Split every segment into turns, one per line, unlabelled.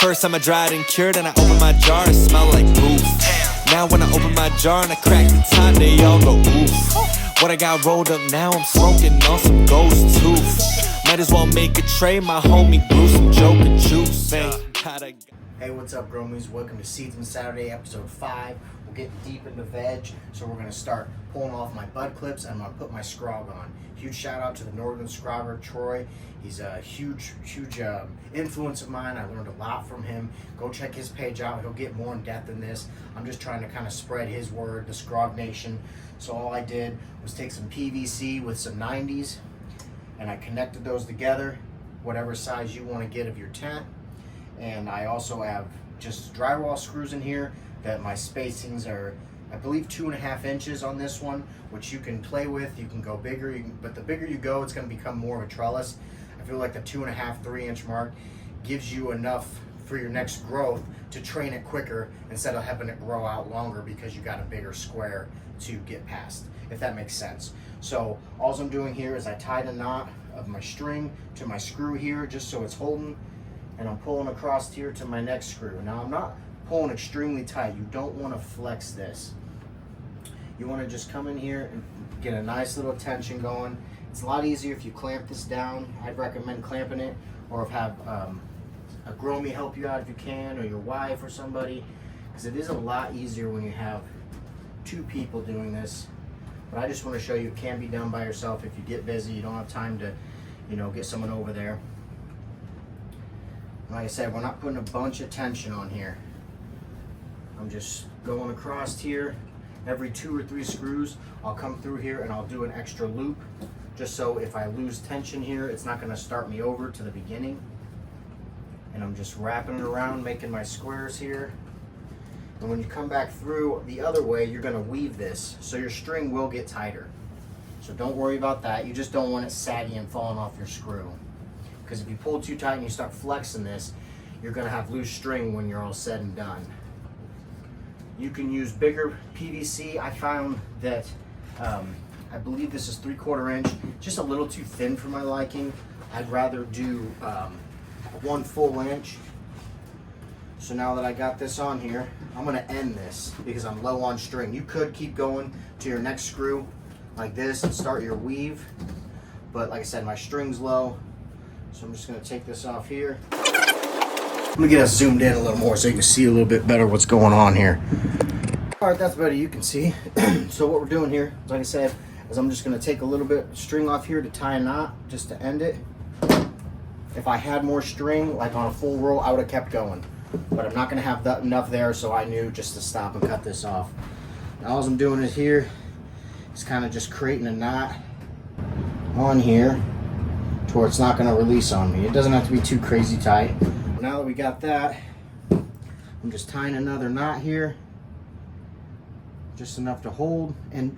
first time I dried and cured and I opened my jar, it smelled like roof. Now when I open my jar and I crack the top, they all go oof. What I got rolled up now, I'm smoking on some ghost tooth. Might as well make a tray, my homie blew some Joker juice.
Hey, what's up, Gromies? Welcome to Seedsman Saturday, episode 5. We're getting deep into veg, so we're going to start pulling off my bud clips and I'm going to put my scrog on. Huge shout out to the Northern Scrogger, Troy. He's a huge influence of mine. I learned a lot from him. Go check his page out. He'll get more in depth in this. I'm just trying to kind of spread his word, the Scrognation. So all I did was take some PVC with some 90s and I connected those together, whatever size you want to get of your tent. And I also have just drywall screws in here that my spacings are, I believe, 2.5 inches on this one, which you can play with. You can go bigger, but the bigger you go, it's going to become more of a trellis. I feel like the 2.5, 3 inch mark gives you enough for your next growth to train it quicker instead of having it grow out longer because you got a bigger square to get past, if that makes sense. So all I'm doing here is I tied a knot of my string to my screw here just so it's holding, and I'm pulling across here to my next screw. Now I'm not pulling extremely tight. You don't want to flex this. You want to just come in here and get a nice little tension going. It's a lot easier if you clamp this down. I'd recommend clamping it, or if have a gromie help you out if you can, or your wife or somebody, because it is a lot easier when you have 2 people doing this. But I just want to show you it can be done by yourself if you get busy. You don't have time to, get someone over there. Like I said, we're not putting a bunch of tension on here. I'm just going across here. Every 2 or 3 screws, I'll come through here and I'll do an extra loop, just so if I lose tension here, it's not going to start me over to the beginning. And I'm just wrapping it around, making my squares here. And when you come back through the other way, you're going to weave this, so your string will get tighter. So don't worry about that. You just don't want it saggy and falling off your screw. Because if you pull too tight and you start flexing this, you're going to have loose string when you're all said and done. You can use bigger PVC. I found that, I believe this is 3/4 inch, just a little too thin for my liking. I'd rather do 1 full inch. So now that I got this on here, I'm going to end this because I'm low on string. You could keep going to your next screw like this and start your weave. But like I said, my string's low. So I'm just going to take this off here. Let me get us zoomed in a little more so you can see a little bit better what's going on here. All right, that's better. You can see. So what we're doing here, like I said, is I'm just going to take a little bit of string off here to tie a knot just to end it. If I had more string, like on a full roll, I would have kept going. But I'm not going to have that enough there, so I knew just to stop and cut this off. Now all I'm doing is here is kind of just creating a knot on here to where it's not going to release on me. It doesn't have to be too crazy tight. Now that we got that, I'm just tying another knot here, just enough to hold. And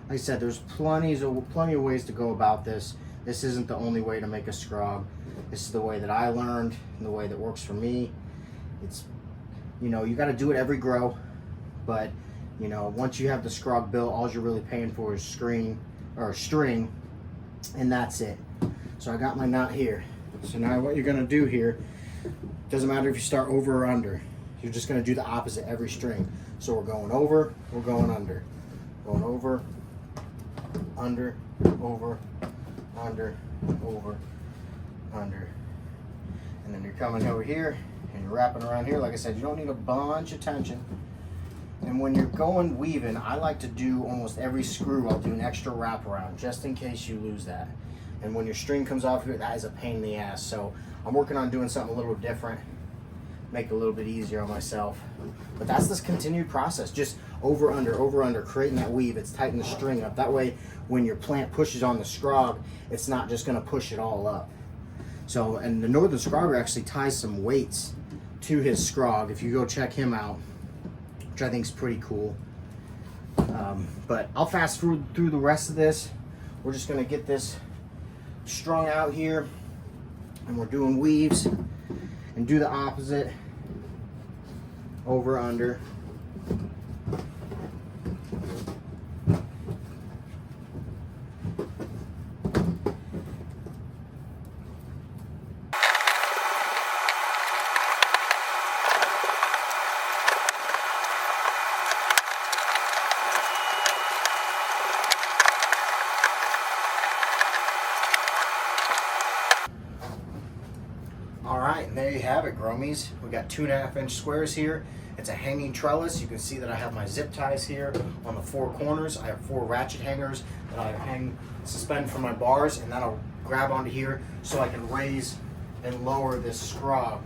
like I said, there's plenty of ways to go about this. This isn't the only way to make a scrog. This is the way that I learned and the way that works for me. It's, you got to do it every grow, but once you have the scrog built, all you're really paying for is string, and that's it. So I got my knot here. So now what you're going to do here, doesn't matter if you start over or under, you're just going to do the opposite every string. So we're going over, we're going under, going over, under, over, under, over, under, and then you're coming over here and you're wrapping around here. Like I said, you don't need a bunch of tension. And when you're going weaving, I like to do almost every screw, I'll do an extra wrap around just in case you lose that. And when your string comes off here, that is a pain in the ass. So I'm working on doing something a little different, make it a little bit easier on myself. But that's this continued process, just over, under, creating that weave. It's tightening the string up. That way, when your plant pushes on the scrog, it's not just gonna push it all up. So, and the Northern Scrogger actually ties some weights to his scrog. If you go check him out, which I think is pretty cool. But I'll fast through the rest of this. We're just gonna get this strung out here, and we're doing weaves, and do the opposite, over, under. All right, and there you have it, Gromies. We got 2.5 inch squares here. It's a hanging trellis. You can see that I have my zip ties here on the 4 corners. I have 4 ratchet hangers that I suspend from my bars, and that'll grab onto here so I can raise and lower this scrog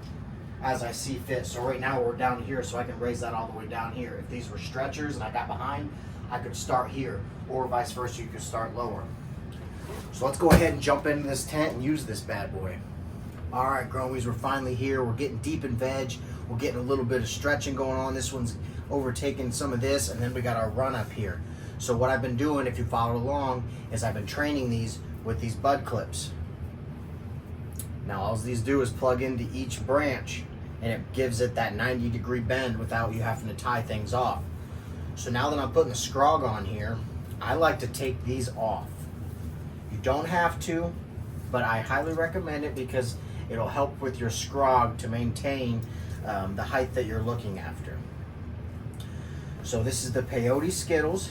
as I see fit. So right now we're down here, so I can raise that all the way down here. If these were stretchers and I got behind, I could start here, or vice versa, you could start lower. So let's go ahead and jump into this tent and use this bad boy. All right, Gromies, we're finally here. We're getting deep in veg. We're getting a little bit of stretching going on. This one's overtaking some of this, and then we got our run up here. So what I've been doing, if you followed along, is I've been training these with these bud clips. Now all these do is plug into each branch, and it gives it that 90-degree bend without you having to tie things off. So now that I'm putting the scrog on here, I like to take these off. You don't have to, but I highly recommend it because it'll help with your scrog to maintain the height that you're looking after. So this is the Peyote Zkittlez.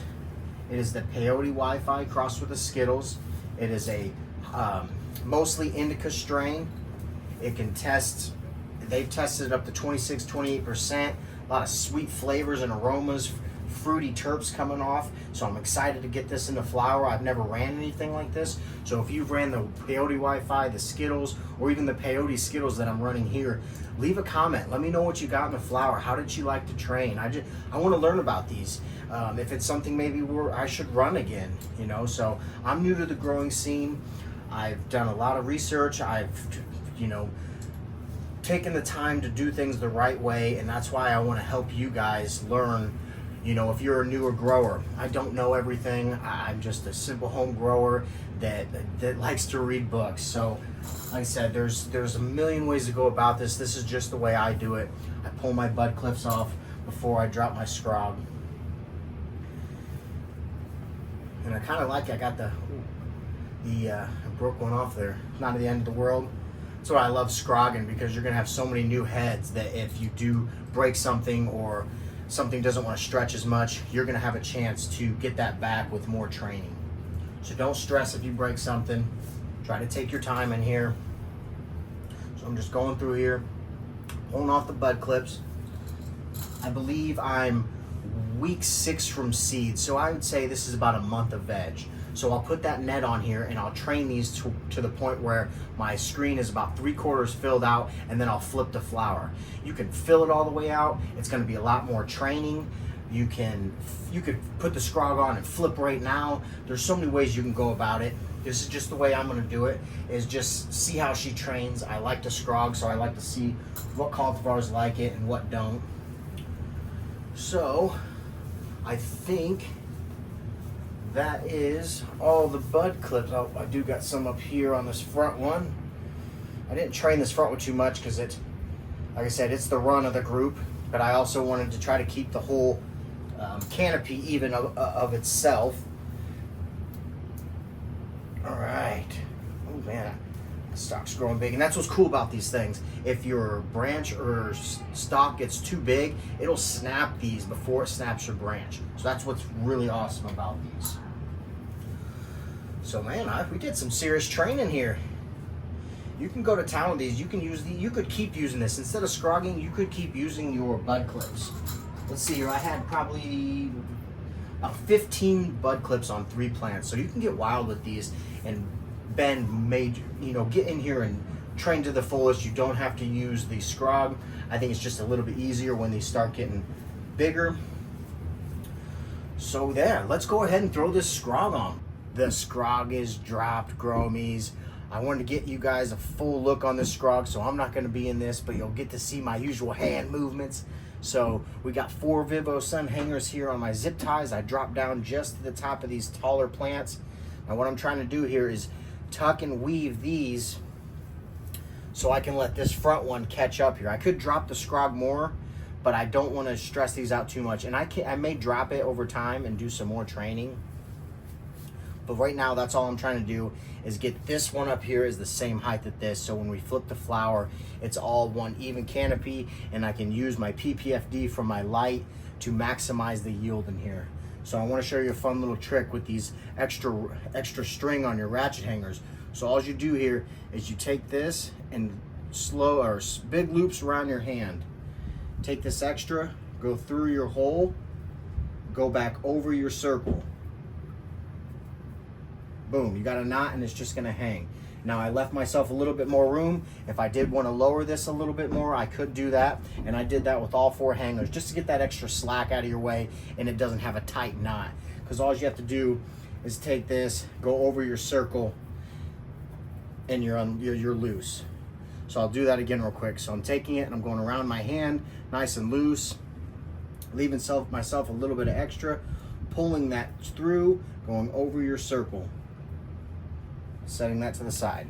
It is the Peyote Wi-Fi crossed with the Skittles. It is a mostly indica strain. It can test, they've tested it up to 26, 28%. A lot of sweet flavors and aromas, fruity terps coming off. So I'm excited to get this into flower. I've never ran anything like this. So if you've ran the Peyote Wi-Fi, the Skittles, or even the Peyote Zkittlez that I'm running here, leave a comment. Let me know what you got in the flower. How did you like to train? I want to learn about these. If it's something maybe where I should run again, you know. So I'm new to the growing scene. I've done a lot of research. I've, you know, taken the time to do things the right way, and that's why I want to help you guys learn. You know, if you're a newer grower, I don't know everything. I'm just a simple home grower that likes to read books. So, like I said, there's a million ways to go about this. This is just the way I do it. I pull my bud clips off before I drop my scrog. And I kind of like, I got I broke one off there. Not at the end of the world. That's why I love scrogging, because you're gonna have so many new heads that if you do break something or something doesn't want to stretch as much, you're gonna have a chance to get that back with more training. So don't stress if you break something. Try to take your time in here. So I'm just going through here, pulling off the bud clips. I believe I'm week 6 from seed, so I would say this is about a month of veg. So I'll put that net on here and I'll train these to the point where my screen is about 3/4 filled out, and then I'll flip the flower. You can fill it all the way out. It's gonna be a lot more training. You could put the scrog on and flip right now. There's so many ways you can go about it. This is just the way I'm gonna do it, is just see how she trains. I like to scrog, so I like to see what cultivars like it and what don't. So I think that is all the bud clips. Oh, I do got some up here on this front one. I didn't train this front one too much because it, like I said, it's the run of the group, but I also wanted to try to keep the whole canopy even of itself. All right. Oh man, the stalk's growing big, and that's what's cool about these things. If your branch or stalk gets too big, it'll snap these before it snaps your branch. So that's what's really awesome about these. So man, we did some serious training here. You can go to town with these. You can use you could keep using this instead of scrogging. You could keep using your bud clips. Let's see here. I had probably about 15 bud clips on 3 plants. So you can get wild with these and bend major. You know, get in here and train to the fullest. You don't have to use the scrog. I think it's just a little bit easier when they start getting bigger. So there, let's go ahead and throw this scrog on. The scrog is dropped, Gromies. I wanted to get you guys a full look on this scrog, so I'm not going to be in this, but you'll get to see my usual hand movements. So we got 4 Vivo Sun hangers here on my zip ties. I dropped down just to the top of these taller plants. Now what I'm trying to do here is tuck and weave these so I can let this front one catch up here. I could drop the scrog more, but I don't want to stress these out too much. And I may drop it over time and do some more training. But right now, that's all I'm trying to do is get this one up here is the same height as this. So when we flip the flower, it's all one even canopy, and I can use my PPFD from my light to maximize the yield in here. So I want to show you a fun little trick with these extra string on your ratchet hangers. So all you do here is you take this and slow or big loops around your hand. Take this extra, go through your hole, go back over your circle. Boom, you got a knot and it's just gonna hang. Now I left myself a little bit more room. If I did want to lower this a little bit more, I could do that. And I did that with all 4 hangers just to get that extra slack out of your way and it doesn't have a tight knot. Because all you have to do is take this, go over your circle, and you're loose. So I'll do that again real quick. So I'm taking it and I'm going around my hand nice and loose, leaving myself a little bit of extra, pulling that through, going over your circle, setting that to the side.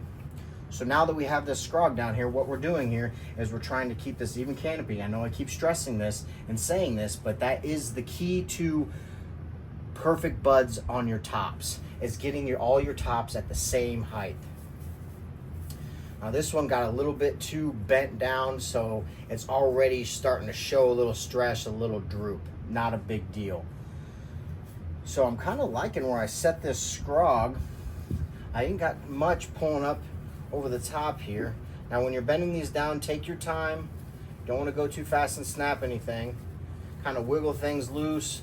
So now that we have this scrog down here, what we're doing here is we're trying to keep this even canopy. I know I keep stressing this and saying this, but that is the key to perfect buds on your tops, is getting all your tops at the same height. Now this one got a little bit too bent down, so it's already starting to show a little stress, a little droop. Not a big deal. So I'm kind of liking where I set this scrog. I ain't got much pulling up over the top here. Now when you're bending these down, take your time. Don't want to go too fast and snap anything. Kind of wiggle things loose.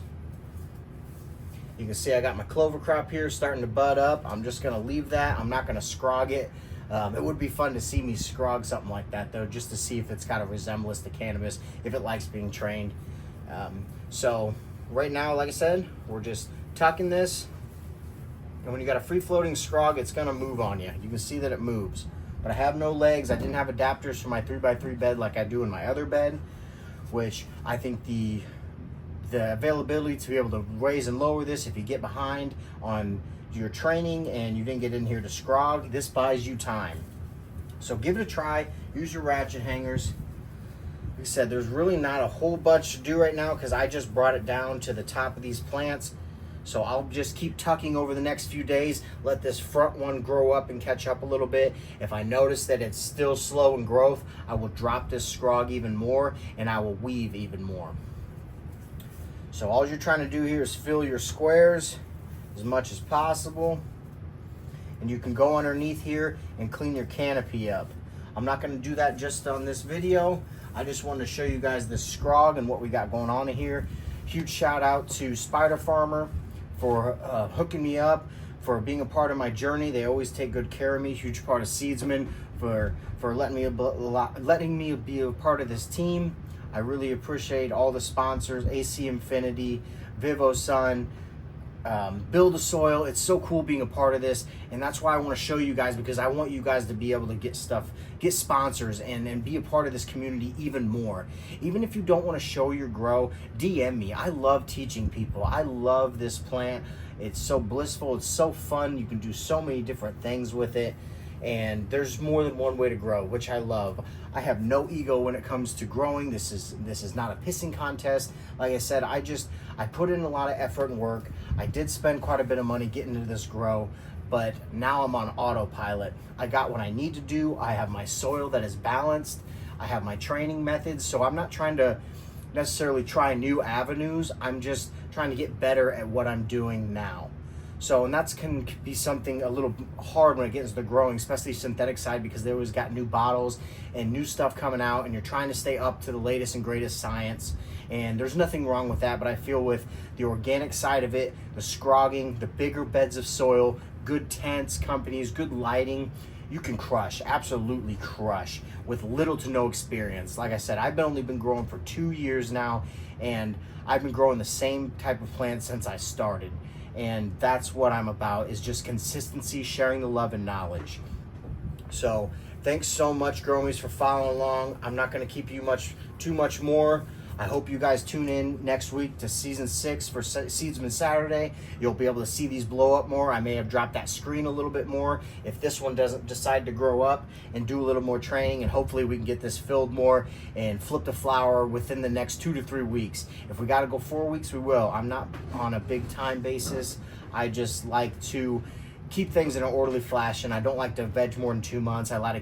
You can see I got my clover crop here starting to bud up. I'm just going to leave that. I'm not going to scrog it. It would be fun to see me scrog something like that though, just to see if it's got a resemblance to cannabis, if it likes being trained. So right now, like I said, we're just tucking this. And when you got a free-floating scrog, it's going to move on you. You can see that it moves. But I have no legs. I didn't have adapters for my 3x3 bed like I do in my other bed, which I think the availability to be able to raise and lower this if you get behind on your training and you didn't get in here to scrog, this buys you time. So give it a try. Use your ratchet hangers. Like I said, there's really not a whole bunch to do right now because I just brought it down to the top of these plants. So I'll just keep tucking over the next few days, let this front one grow up and catch up a little bit. If I notice that it's still slow in growth, I will drop this scrog even more and I will weave even more. So all you're trying to do here is fill your squares as much as possible. And you can go underneath here and clean your canopy up. I'm not going to do that just on this video. I just wanted to show you guys the scrog and what we got going on in here. Huge shout out to Spider Farmer for hooking me up, for being a part of my journey. They always take good care of me. Huge part of Seedsman for letting me be a part of this team. I really appreciate all the sponsors, ACINFINITY, VivoSun, Buildasoil. It's so cool being a part of this, and that's why I want to show you guys, because I want you guys to be able to get sponsors and be a part of this community even more. Even if you don't want to show your grow, DM me. I love teaching people. I love this plant. It's so blissful. It's so fun. You can do so many different things with it. And there's more than one way to grow, which I love. I have no ego when it comes to growing. This is not a pissing contest. Like I said, I put in a lot of effort and work. I did spend quite a bit of money getting into this grow, but now I'm on autopilot. I got what I need to do. I have my soil that is balanced. I have my training methods, so I'm not trying to necessarily try new avenues. I'm just trying to get better at what I'm doing now. So, and that's can be something a little hard when it gets into the growing, especially synthetic side, because they always got new bottles and new stuff coming out, and you're trying to stay up to the latest and greatest science. And there's nothing wrong with that, but I feel with the organic side of it, the scrogging, the bigger beds of soil, good tents, companies, good lighting, you can crush, absolutely crush, with little to no experience. Like I said, I've only been growing for 2 years now, and I've been growing the same type of plants since I started. And that's what I'm about, is just consistency, sharing the love and knowledge. So thanks so much, Gromies, for following along. I'm not going to keep you too much more. I hope you guys tune in next week to season 6 for Seedsman Saturday. You'll be able to see these blow up more. I may have dropped that screen a little bit more if this one doesn't decide to grow up and do a little more training, and hopefully we can get this filled more and flip the flower within the next 2 to 3 weeks. If we got to go 4 weeks, we will. I'm not on a big time basis. I just like to keep things in an orderly fashion. I don't like to veg more than 2 months. I like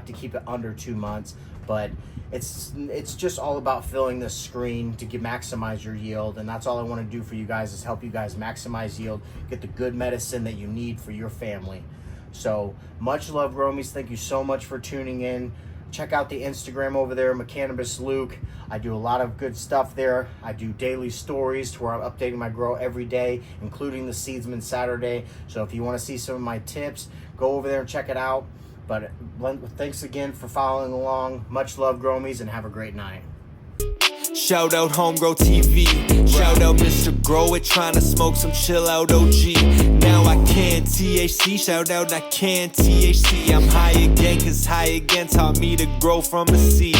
to keep it under 2 months, but it's just all about filling this screen to maximize your yield, and that's all I want to do for you guys, is help you guys maximize yield, get the good medicine that you need for your family. So much love, Gromies. Thank you so much for tuning in. Check out the Instagram over there, McCannabisLuke. I do a lot of good stuff there. I do daily stories to where I'm updating my grow every day, including the Seedsman Saturday. So if you want to see some of my tips, go over there and check it out. But thanks again for following along. Much love, Gromies, and have a great night.
Shout out Homegrow TV. Shout out Mr. Grow It, trying to smoke some chill out OG. Now I can THC. Shout out I can THC. I'm high again, cause high again taught me to grow from a seed.